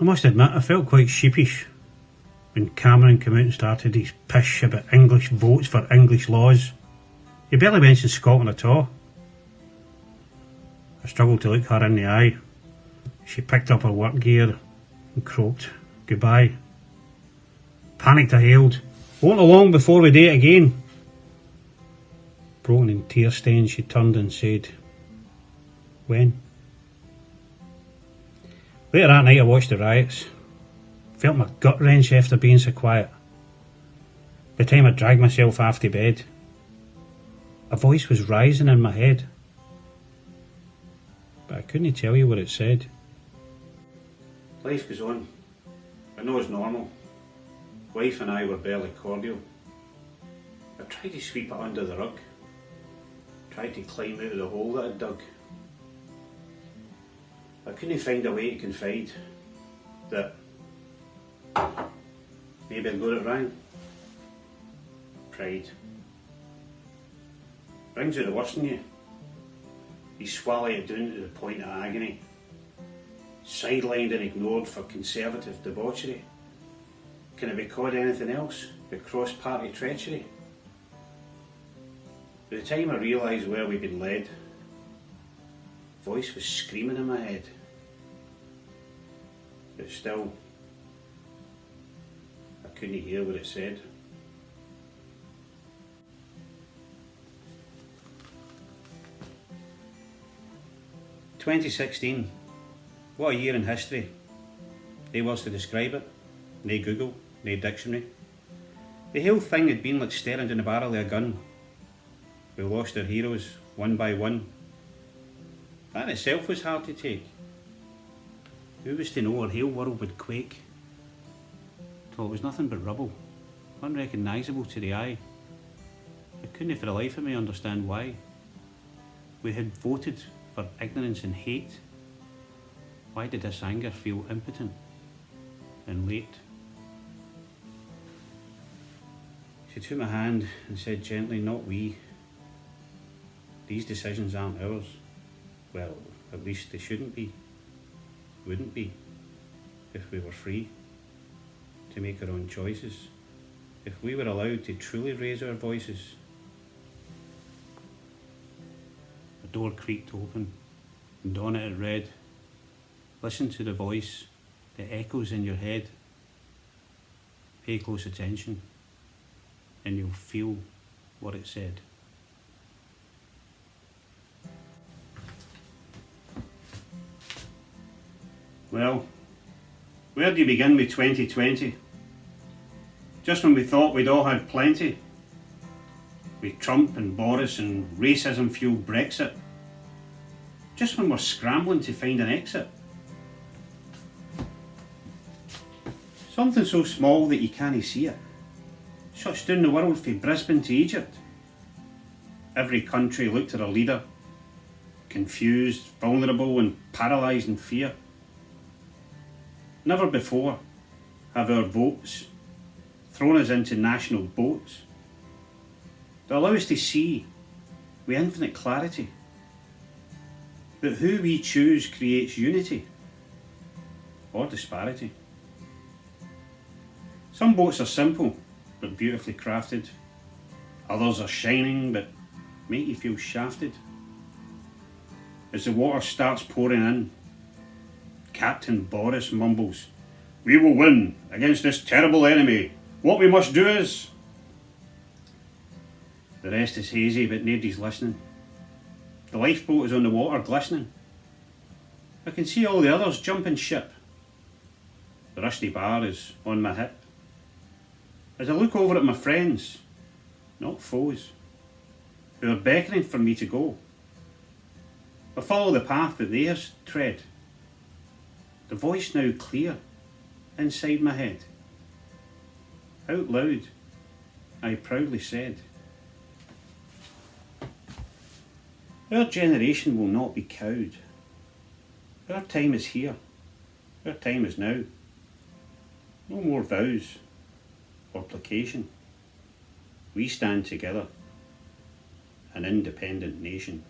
must admit I felt quite sheepish when Cameron came out and started his pish about English votes for English laws. He barely mentioned Scotland at all. I struggled to look her in the eye. She picked up her work gear and croaked goodbye. Panicked I hailed, "Won't long before we date again." Broken and tear stained, she turned and said, "When?" Later that night I watched the riots. Felt my gut wrench after being so quiet. By the time I dragged myself off to bed, a voice was rising in my head, but I couldn't tell you what it said. Life goes on. I know it's normal. Wife and I were barely cordial. I tried to sweep it under the rug. Tried to climb out of the hole that I'd dug. I couldn't find a way to confide that maybe I got it wrong. Pride brings out the worst in you. You swallow it down to the point of agony. Sidelined and ignored for conservative debauchery. Can it be called anything else but cross-party treachery? By the time I realised where we'd been led, a voice was screaming in my head. But still, I couldn't hear what it said. "2016, what a year in history." They was to describe it. No Google, no dictionary. The whole thing had been like staring down the barrel of a gun. We lost our heroes, one by one. That in itself was hard to take. Who was to know our whole world would quake? Till it was nothing but rubble, unrecognisable to the eye. I couldn't for the life of me understand why. We had voted for ignorance and hate. Why did this anger feel impotent and late? She took my hand and said gently, "Not we. These decisions aren't ours. Well, at least they shouldn't be. Wouldn't be if we were free to make our own choices. If we were allowed to truly raise our voices." The door creaked open and on it read, "Listen to the voice that echoes in your head. Pay close attention and you'll feel what it said." Well, where do you begin with 2020? Just when we thought we'd all had plenty. With Trump and Boris and racism-fueled Brexit. Just when we're scrambling to find an exit. Something so small that you can't see it. Shuts down the world from Brisbane to Egypt. Every country looked at a leader, confused, vulnerable and paralysed in fear. Never before have our votes thrown us into national boats. They allow us to see with infinite clarity that who we choose creates unity or disparity. Some boats are simple but beautifully crafted. Others are shining but make you feel shafted. As the water starts pouring in, Captain Boris mumbles, "We will win against this terrible enemy. What we must do is..." The rest is hazy, but nobody's listening. The lifeboat is on the water, glistening. I can see all the others jumping ship. The rusty bar is on my hip. As I look over at my friends, not foes, who are beckoning for me to go, I follow the path that they tread. The voice now clear inside my head. Out loud, I proudly said, "Our generation will not be cowed. Our time is here. Our time is now. No more vows or placation. We stand together, an independent nation."